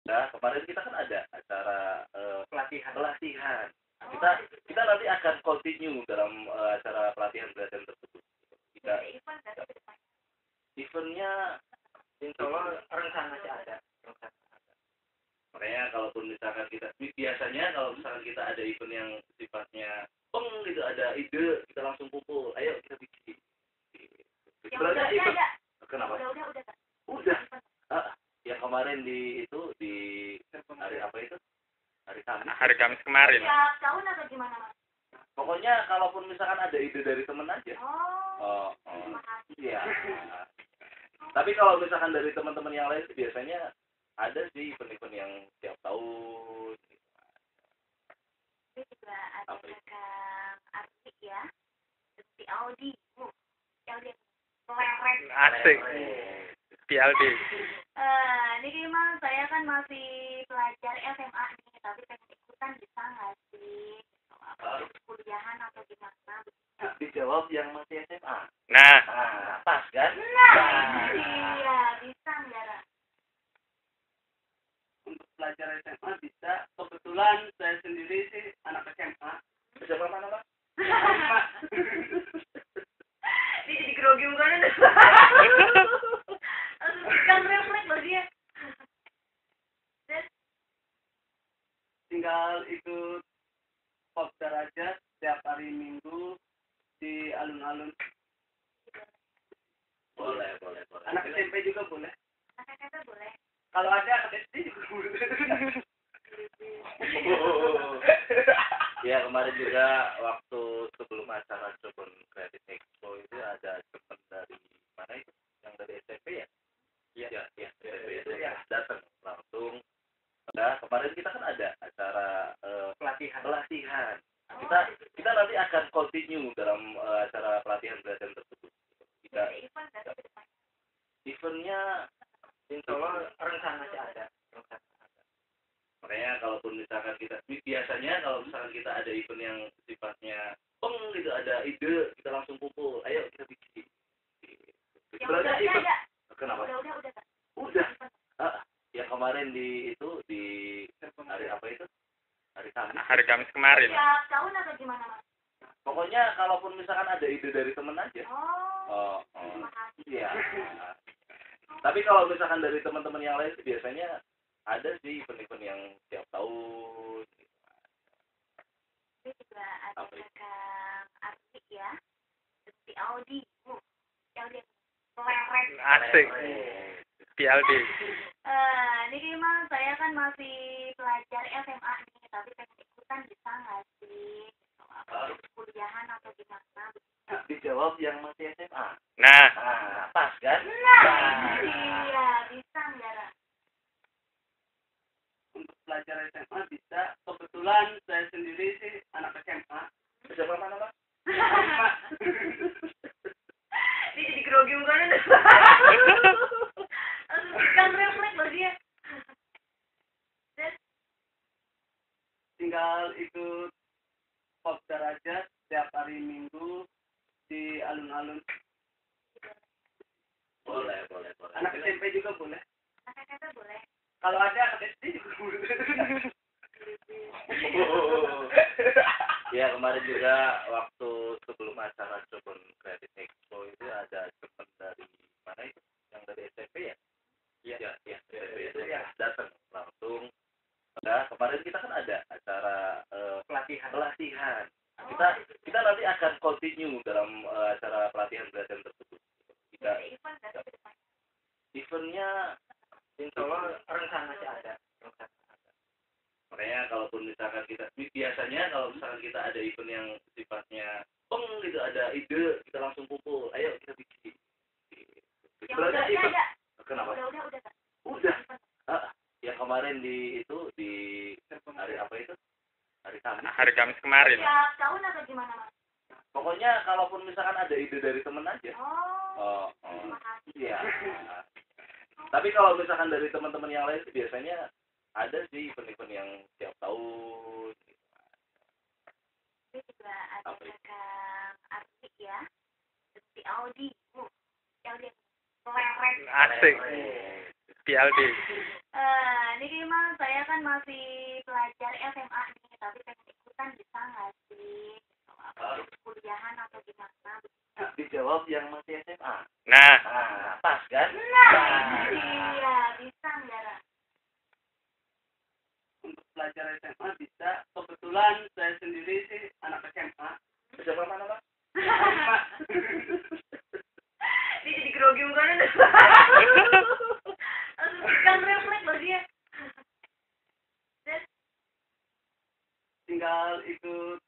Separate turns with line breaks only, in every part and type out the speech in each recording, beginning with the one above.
Nah, kemarin kita kan ada acara
pelatihan.
Kita kita nanti akan continue dalam acara pelatihan tersebut. Kita eventnya insya Allah
rencana sih ada.
makanya kalaupun misalkan kita biasanya kalau misalkan kita ada event yang sifatnya gitu ada ide kita langsung kumpul ayo kita bikin sebenarnya event kenapa udah yang kemarin di hari apa itu hari Kamis kemarin
ya tahun atau gimana mas?
pokoknya kalaupun misalkan ada ide dari temen aja iya tapi kalau misalkan dari teman-teman yang lain biasanya ada sih event-event yang tiap tahun.
Ini juga ada Kang Arti ya, si Audi, Audi keren.
Asik. PLD.
Ini memang saya kan masih pelajar SMA nih, tapi pengen ikutan bisa nggak sih? Kuliahan atau gimana?
Dijawab yang masih SMA.
Nah,
Pas kan?
Iya, bisa nggak?
untuk pelajar SMA bisa. Kebetulan saya sendiri sih anak SMA.
SMA mana, Pak?
Ini jadi grogi mukanya deh. Kan refleks loh dia.
Tinggal ikut kopdar aja setiap hari Minggu di alun-alun.
Boleh.
Anak SMP juga boleh.
Kata-kata boleh.
Kalau ada anak SD juga boleh.
Ya kemarin juga waktu sebelum acara Cirebon Creative Expo itu ada teman dari mana itu? Yang dari SMP ya? Iya, SMP itu ya datang langsung. Nah, kemarin kita kan ada acara pelatihan. Kita nanti akan continue dalam acara pelatihan tersebut. Kita eventnya insya Allah
rencana sih ada.
makanya kalaupun misalkan kita biasanya kalau misalkan kita ada event yang sifatnya gitu ada ide kita langsung kumpul ayo kita bikin sebenarnya event kenapa udah yang kemarin di hari apa itu hari Kamis kemarin
ya tahun atau gimana mas?
pokoknya kalaupun misalkan ada ide dari temen aja iya tapi kalau misalkan dari teman-teman yang lain biasanya ada sih event-event yang tiap tahun.
Ini juga ada Kang Arti ya, si Audi, Audi keren.
Asik. PLD.
Ini memang saya kan masih pelajar SMA nih, tapi pengen ikutan bisa nggak sih? Kuliahan atau gimana?
Dijawab yang masih SMA.
Nah,
Pas kan?
Iya, bisa nggak?
untuk pelajar SMA bisa. Kebetulan saya sendiri sih anak SMA.
SMA mana, Pak?
Ini jadi grogi mukanya deh. Kan refleks loh dia.
Tinggal ikut kopdar aja setiap hari Minggu di alun-alun.
Boleh.
Anak SMP juga boleh.
Kata-kata boleh.
Kalau ada anak SD juga boleh.
Ya kemarin juga waktu sebelum acara Cirebon Creative Expo itu ada teman dari mana itu? Yang dari SMP ya? Iya, SMP itu ya datang langsung. Nah, kemarin kita kan ada acara pelatihan. Kita nanti akan continue dalam acara pelatihan tersebut. Kita eventnya insya Allah
rencana sih ada.
makanya kalaupun misalkan kita biasanya kalau misalkan kita ada event yang sifatnya gitu ada ide kita langsung kumpul ayo kita bikin sebenarnya event kenapa udah yang kemarin di hari apa itu hari Kamis kemarin
ya tahun atau gimana mas?
pokoknya kalaupun misalkan ada ide dari temen aja iya tapi kalau misalkan dari teman-teman yang lain biasanya ada sih event-event yang tiap tahun.
Ini juga ada Kang Arti ya, si Audi, Audi keren.
Asik. PLD.
Ini memang kan masih pelajar SMA nih, tapi pengen ikutan bisa nggak sih? Kuliahan atau gimana?
Dijawab yang masih SMA.
Nah,
Pas kan?
Iya, bisa nggak, Ra?
Untuk pelajar SMA bisa. Kebetulan saya sendiri sih anak SMA.
Siapa mana, Pak?
Dia jadi grogi mukanya deh. Kan refleks loh dia.
Tinggal ikut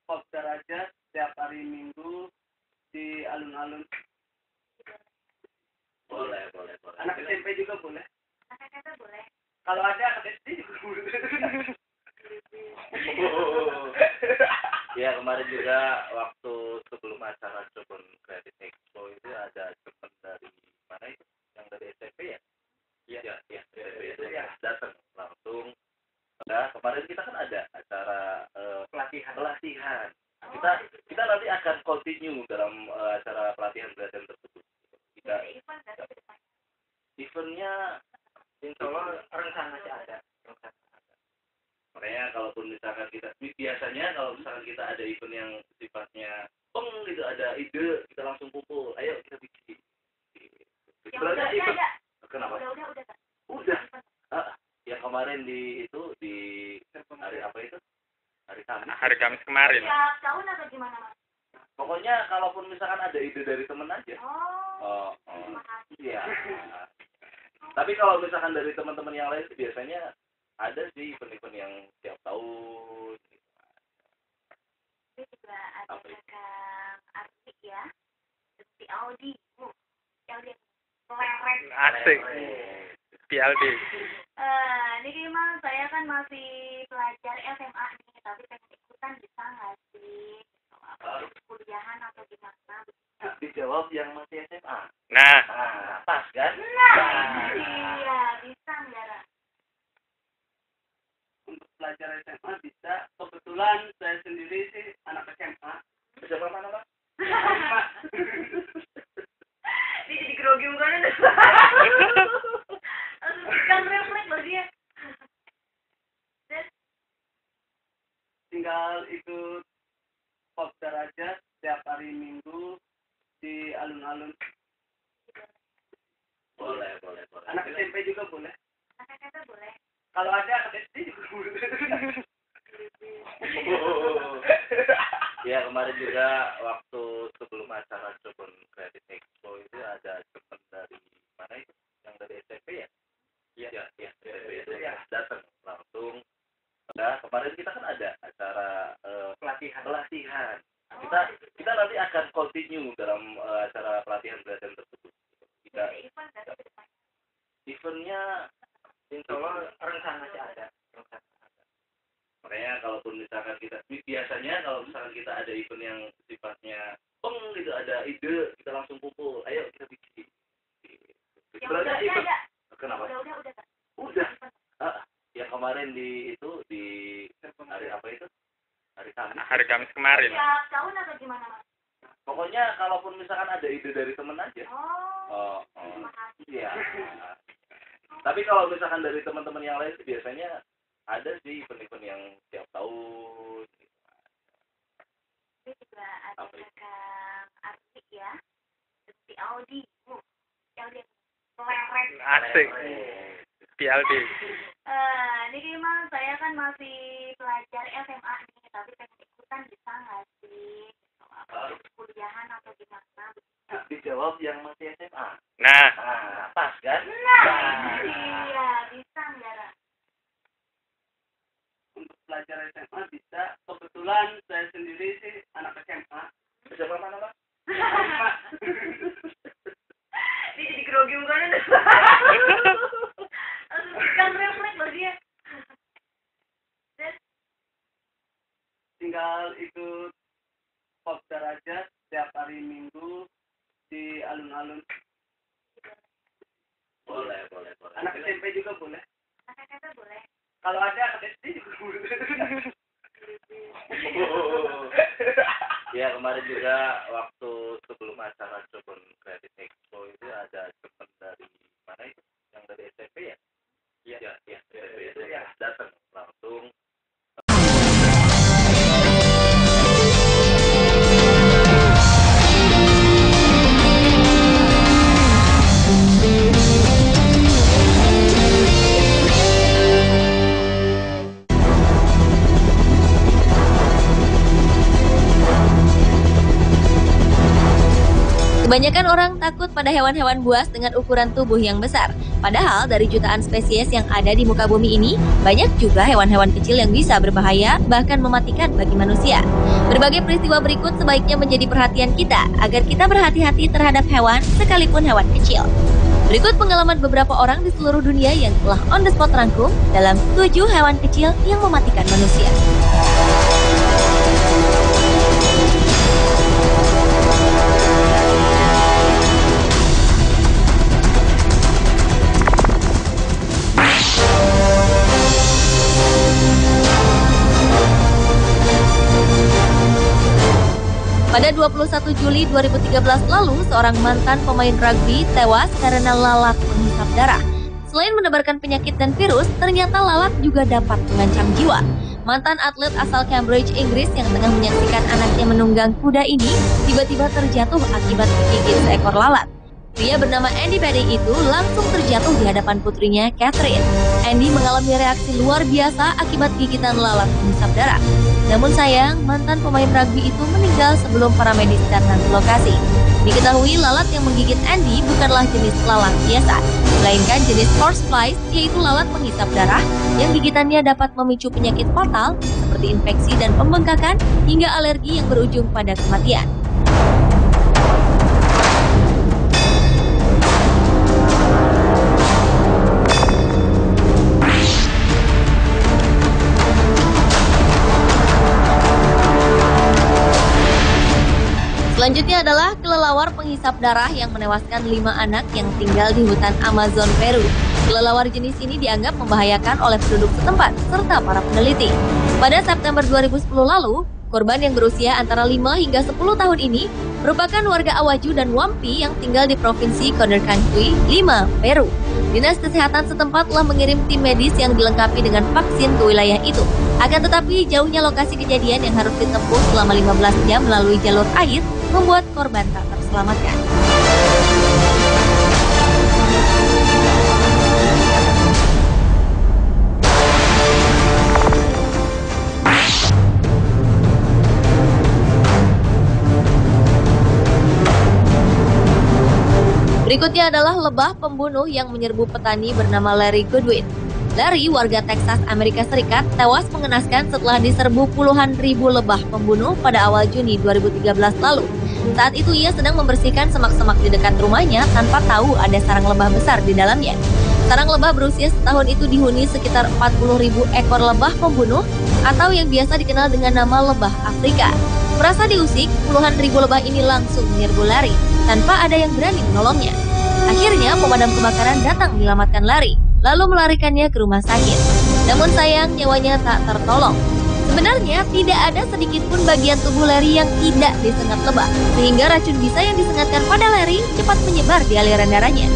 kopdar aja setiap hari Minggu di alun-alun.
Boleh.
Anak SMP juga boleh.
Kata-kata boleh.
Kalau ada anak SD juga boleh.
Ya kemarin juga waktu sebelum acara Jobon Credit Expo itu ada teman dari mana itu? Yang dari SMP ya? Iya, SMP itu ya datang langsung. Nah, kemarin kita kan ada acara pelatihan. Kita nanti akan continue dalam acara pelatihan tersebut. Kita eventnya insya Allah rencana sih ada. Makanya kalaupun misalkan biasanya kalau misalkan kita ada event yang sifatnya gitu, ada ide, kita langsung kumpul, ayo kita bikin.
Yang udah ada.
Kenapa?
Udah.
Udah. Yang kemarin di hari apa itu? Hari Kamis.
hari Kamis kemarin.
Tiap tahun atau gimana, Mas?
Pokoknya kalaupun misalkan ada ide dari temen aja.
Oh. Terima kasih.
Iya. Tapi kalau misalkan dari teman-teman yang lain sih biasanya ada sih event-event yang tiap tahun.
Ini juga ada Kang Arti ya. Si Audi. Audi. Leren.
Asik. PLD.
Ini gimana? Saya kan masih pelajar SMA nih, tapi pengen ikutan bisa nggak sih? Kuliahan atau gimana?
Dijawab yang masih SMA.
Nah,
Pas kan?
Iya, bisa nggak, Ra?
Untuk pelajar SMA bisa. Kebetulan saya sendiri sih anak SMA.
Siapa mana, Pak?
Dia jadi grogi mukanya deh. Kan refleks loh dia.
Tinggal ikut kopdar aja setiap hari Minggu di alun-alun.
Boleh.
Anak SMP juga boleh.
Kata-kata boleh.
Kalau ada anak SD juga boleh.
Ya kemarin juga waktu sebelum acara Jobon Credit Expo itu ada teman dari mana itu? Yang dari SMP ya? Iya, SMP itu ya datang langsung. Nah, kemarin kita kan ada acara pelatihan. Kita nanti akan continue dalam acara pelatihan tersebut. Kita eventnya insya Allah rencana sih ada. Makanya kalaupun misalkan biasanya kalau misalkan kita ada event yang sifatnya gitu, ada ide, kita langsung kumpul, ayo kita bikin.
Yang udah ada.
Kenapa?
Udah.
Yang kemarin di hari apa itu? Hari Kamis.
hari Kamis kemarin.
Tiap tahun atau gimana, Mas?
Pokoknya kalaupun misalkan ada ide dari temen aja.
Oh. Terima kasih.
Iya. Tapi kalau misalkan dari teman-teman yang lain sih biasanya ada sih event-event yang tiap tahun.
Ini juga ada Kang Arti ya. Si Audi. Audi. Leren.
Asik. PLD.
Ini gimana? Saya kan masih pelajar SMA nih, tapi pengen ikutan bisa nggak sih? Kuliahan atau gimana?
Dijawab yang masih SMA.
Nah,
Pas kan?
Iya, bisa nggak, Ra?
Untuk pelajar SMA bisa. Kebetulan saya sendiri sih anak SMA.
Siapa mana, Pak?
Dia jadi grogi mukanya deh. Kan refleks loh dia.
Tinggal ikut kopdar aja setiap hari Minggu di alun-alun.
Boleh.
Anak SMP juga boleh.
Kata-kata boleh.
Kalau ada anak SD juga boleh.
Ya kemarin juga waktu sebelum acara Jobon Credit Expo itu ada teman dari mana itu? Yang dari SMP ya? Iya, SMP itu ya
Kebanyakan orang takut pada hewan-hewan buas dengan ukuran tubuh yang besar. Padahal dari jutaan spesies yang ada di muka bumi ini, banyak juga hewan-hewan kecil yang bisa berbahaya, bahkan mematikan bagi manusia. Berbagai peristiwa berikut sebaiknya menjadi perhatian kita, agar kita berhati-hati terhadap hewan, sekalipun hewan kecil. Berikut pengalaman beberapa orang di seluruh dunia yang telah on the spot rangkum dalam 7 hewan kecil yang mematikan manusia. Pada 21 Juli 2013 lalu, seorang mantan pemain rugby tewas karena lalat menghisap darah. Selain menebarkan penyakit dan virus, ternyata lalat juga dapat mengancam jiwa. Mantan atlet asal Cambridge, Inggris yang tengah menyaksikan anaknya menunggang kuda ini tiba-tiba terjatuh akibat digigit seekor lalat. Pria bernama Andy Paddy itu langsung terjatuh di hadapan putrinya, Catherine. Andy mengalami reaksi luar biasa akibat gigitan lalat menghisap darah. Namun sayang, mantan pemain rugby itu meninggal sebelum para medis datang ke lokasi. Diketahui lalat yang menggigit Andy bukanlah jenis lalat biasa, melainkan jenis horseflies, yaitu lalat menghisap darah yang gigitannya dapat memicu penyakit fatal seperti infeksi dan pembengkakan hingga alergi yang berujung pada kematian. Selanjutnya adalah kelelawar penghisap darah yang menewaskan 5 anak yang tinggal di hutan Amazon, Peru. Kelelawar jenis ini dianggap membahayakan oleh penduduk setempat serta para peneliti. Pada September 2010 lalu, korban yang berusia antara 5 hingga 10 tahun ini merupakan warga Awaju dan Wampi yang tinggal di Provinsi Condorcanqui, Lima, Peru. Dinas Kesehatan setempat telah mengirim tim medis yang dilengkapi dengan vaksin ke wilayah itu. Akan tetapi, jauhnya lokasi kejadian yang harus ditempuh selama 15 jam melalui jalur air membuat korban tak terselamatkan. Berikutnya adalah lebah pembunuh yang menyerbu petani bernama Larry Goodwin. Larry, warga Texas, Amerika Serikat, tewas mengenaskan setelah diserbu puluhan ribu lebah pembunuh pada awal Juni 2013 lalu. Saat itu ia sedang membersihkan semak-semak di dekat rumahnya tanpa tahu ada sarang lebah besar di dalamnya. Sarang lebah berusia setahun itu dihuni sekitar 40.000 ekor lebah pembunuh atau yang biasa dikenal dengan nama lebah Afrika. Merasa diusik, puluhan ribu lebah ini langsung menyerbu Larry tanpa ada yang berani menolongnya. Akhirnya pemadam kebakaran datang menyelamatkan Larry, lalu melarikannya ke rumah sakit. Namun sayang, nyawanya tak tertolong. Sebenarnya tidak ada sedikit pun bagian tubuh Larry yang tidak disengat lebah, sehingga racun bisa yang disengatkan pada Larry cepat menyebar di aliran darahnya.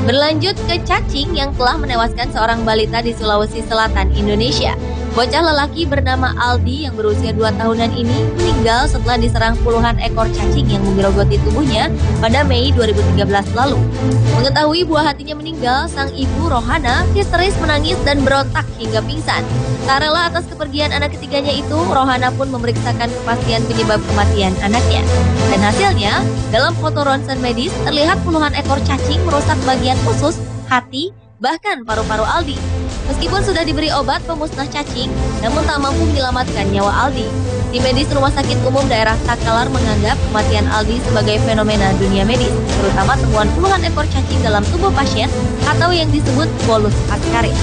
Berlanjut ke cacing yang telah menewaskan seorang balita di Sulawesi Selatan, Indonesia. Bocah lelaki bernama Aldi yang berusia 2 tahunan ini meninggal setelah diserang puluhan ekor cacing yang menggerogoti tubuhnya pada Mei 2013 lalu. Mengetahui buah hatinya meninggal, sang ibu Rohana histeris menangis dan berontak hingga pingsan. Tak rela atas kepergian anak ketiganya itu, Rohana pun memeriksakan kepastian penyebab kematian anaknya. Dan hasilnya, dalam foto ronsen medis terlihat puluhan ekor cacing merusak bagian usus, hati, bahkan paru-paru Aldi. Meskipun sudah diberi obat pemusnah cacing, namun tak mampu menyelamatkan nyawa Aldi. Tim medis Rumah Sakit Umum Daerah Takalar menganggap kematian Aldi sebagai fenomena dunia medis, terutama temuan puluhan ekor cacing dalam tubuh pasien atau yang disebut bolus askaris.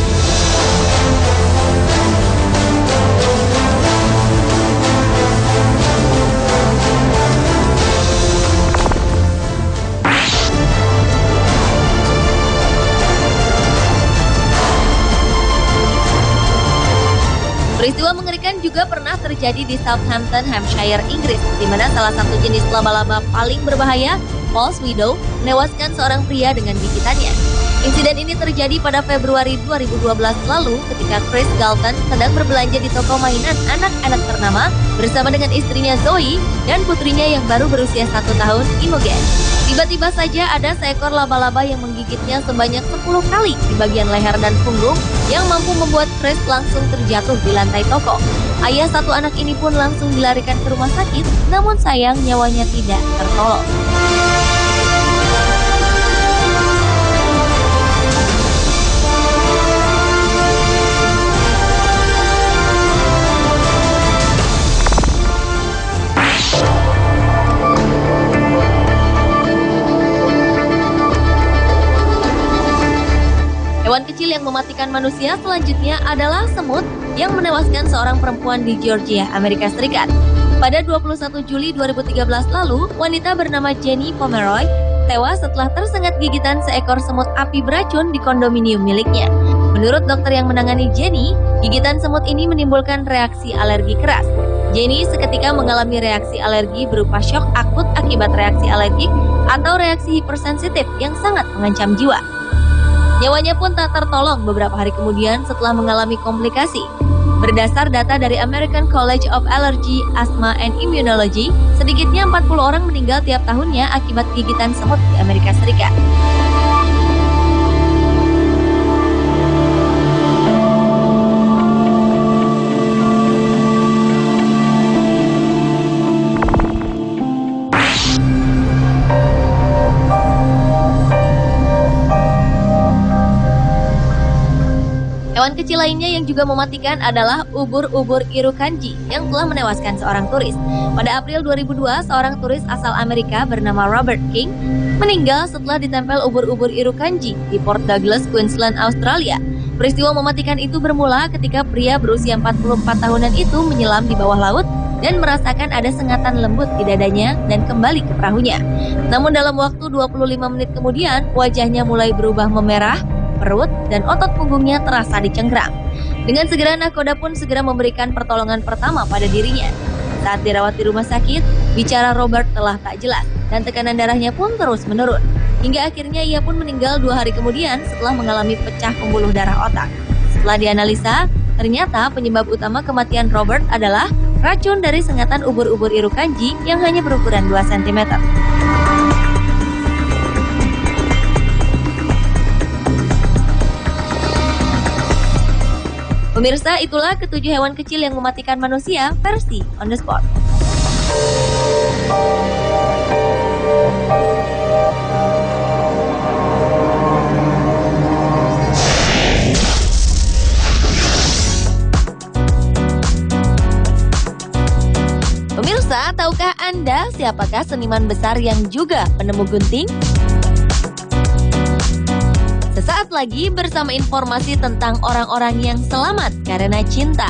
Peristiwa mengerikan juga pernah terjadi di Southampton, Hampshire, Inggris, di mana salah satu jenis laba-laba paling berbahaya, false widow, menewaskan seorang pria dengan gigitannya. Insiden ini terjadi pada Februari 2012 lalu ketika Chris Galton sedang berbelanja di toko mainan anak-anak ternama bersama dengan istrinya Zoe dan putrinya yang baru berusia 1 tahun, Imogen. Tiba-tiba saja ada seekor laba-laba yang menggigitnya sebanyak 10 kali di bagian leher dan punggung yang mampu membuat Chris langsung terjatuh di lantai toko. Ayah satu anak ini pun langsung dilarikan ke rumah sakit, namun sayang nyawanya tidak tertolong. Hewan kecil yang mematikan manusia selanjutnya adalah semut yang menewaskan seorang perempuan di Georgia, Amerika Serikat. Pada 21 Juli 2013 lalu, wanita bernama Jenny Pomeroy tewas setelah tersengat gigitan seekor semut api beracun di kondominium miliknya. Menurut dokter yang menangani Jenny, gigitan semut ini menimbulkan reaksi alergi keras. Jenny seketika mengalami reaksi alergi berupa syok akut akibat reaksi alergik atau reaksi hipersensitif yang sangat mengancam jiwa. Nyawanya pun tak tertolong beberapa hari kemudian setelah mengalami komplikasi. Berdasar data dari American College of Allergy, Asthma, and Immunology, sedikitnya 40 orang meninggal tiap tahunnya akibat gigitan semut di Amerika Serikat. Hewan kecil lainnya yang juga mematikan adalah ubur-ubur Irukandji yang telah menewaskan seorang turis. Pada April 2002, seorang turis asal Amerika bernama Robert King meninggal setelah ditempel ubur-ubur Irukandji di Port Douglas, Queensland, Australia. Peristiwa mematikan itu bermula ketika pria berusia 44 tahunan itu menyelam di bawah laut dan merasakan ada sengatan lembut di dadanya dan kembali ke perahunya. Namun dalam waktu 25 menit kemudian, wajahnya mulai berubah memerah, perut, dan otot punggungnya terasa dicengkram. Dengan segera nakoda pun segera memberikan pertolongan pertama pada dirinya. Saat dirawat di rumah sakit, bicara Robert telah tak jelas dan tekanan darahnya pun terus menurun. Hingga akhirnya ia pun meninggal 2 hari kemudian setelah mengalami pecah pembuluh darah otak. Setelah dianalisa, ternyata penyebab utama kematian Robert adalah racun dari sengatan ubur-ubur Irukandji yang hanya berukuran 2 cm. Pemirsa, itulah ketujuh hewan kecil yang mematikan manusia versi On The Spot. Pemirsa, tahukah Anda siapakah seniman besar yang juga penemu gunting? Sesaat lagi bersama informasi tentang orang-orang yang selamat karena cinta.